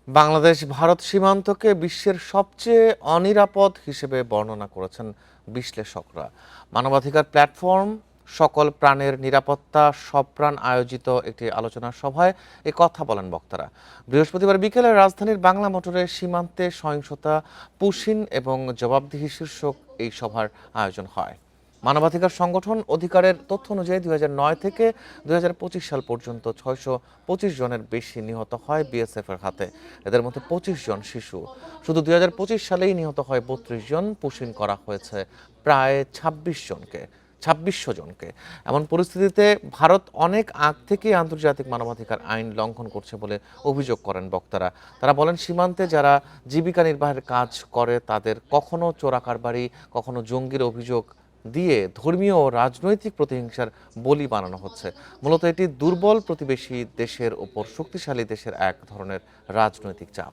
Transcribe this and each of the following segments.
বাংলাদেশ ভারত সীমান্তকে বিশ্বের সবচেয়ে অনিরাপদ হিসেবে বর্ণনা করেছেন বিশ্লেষকরা। মানবাধিকার প্ল্যাটফর্ম সকল প্রাণের নিরাপত্তা সব প্রাণ আয়োজিত একটি আলোচনা সভায় এ কথা বলেন বক্তারা। বৃহস্পতিবার বিকেলে রাজধানীর বাংলা মোটরে সীমান্তে সহিংসতা, পুশিন এবং জবাবদিহি শীর্ষক এই সভার আয়োজন হয়। মানবাধিকার সংগঠন অধিকারের তথ্য অনুযায়ী 2009 থেকে 2025 সাল পর্যন্ত 625 জনের বেশি নিহত হয় বিএসএফ এর হাতে। এদের মধ্যে 25 জন শিশু। শুধু 2025 সালেই নিহত হয় 32 জন। পুশিন করা হয়েছে প্রায় 2600 জনকে। এমন পরিস্থিতিতে ভারত অনেক আগ থেকেই আন্তর্জাতিক মানবাধিকার আইন লঙ্ঘন করছে বলে অভিযোগ করেন বক্তারা। তারা বলেন, সীমান্তে যারা জীবিকা নির্বাহের কাজ করে তাদের কখনো চোরাকারবারি, কখনো জঙ্গির অভিযোগ দিয়ে ধর্মীয় ও রাজনৈতিক প্রতিহিংসার বলি বানানো হচ্ছে। মূলত এটি দুর্বল প্রতিবেশী দেশের ওপর শক্তিশালী দেশের এক ধরনের রাজনৈতিক চাপ।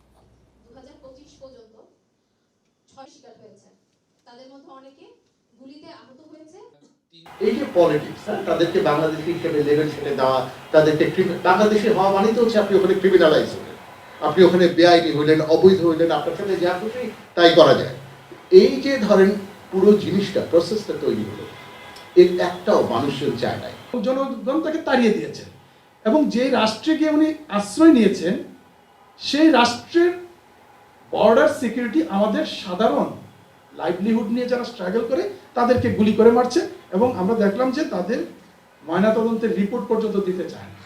এই যে পলিটিক্স, তাদেরকে বাংলাদেশি হিসেবে লেভেল সেটে দেওয়া, তাদেরকে বাংলাদেশি হওয়া মানে তো হচ্ছে আপনি ওখানে ক্রিমিনালাইজ হলেন, আপনি ওখানে বেআইনি হইলেন, অবৈধ হইলেন, আপনার সাথে যা খুশি তাই করা যায়। এই যে ধরেন পুরো জিনিসটা প্রসেসটা তৈরি হলো, এর একটাও মানুষজন চায় নাই। জনগণ তাকে তাড়িয়ে দিয়েছেন এবং যে রাষ্ট্রে গিয়ে উনি আশ্রয় নিয়েছেন সেই রাষ্ট্রের বর্ডার সিকিউরিটি আমাদের সাধারণ লাইভলিহুড নিয়ে যারা স্ট্রাগল করে তাদেরকে গুলি করে মারছে এবং আমরা দেখলাম যে তাদের ময়নাতদন্তের রিপোর্ট পর্যন্ত দিতে চায় না।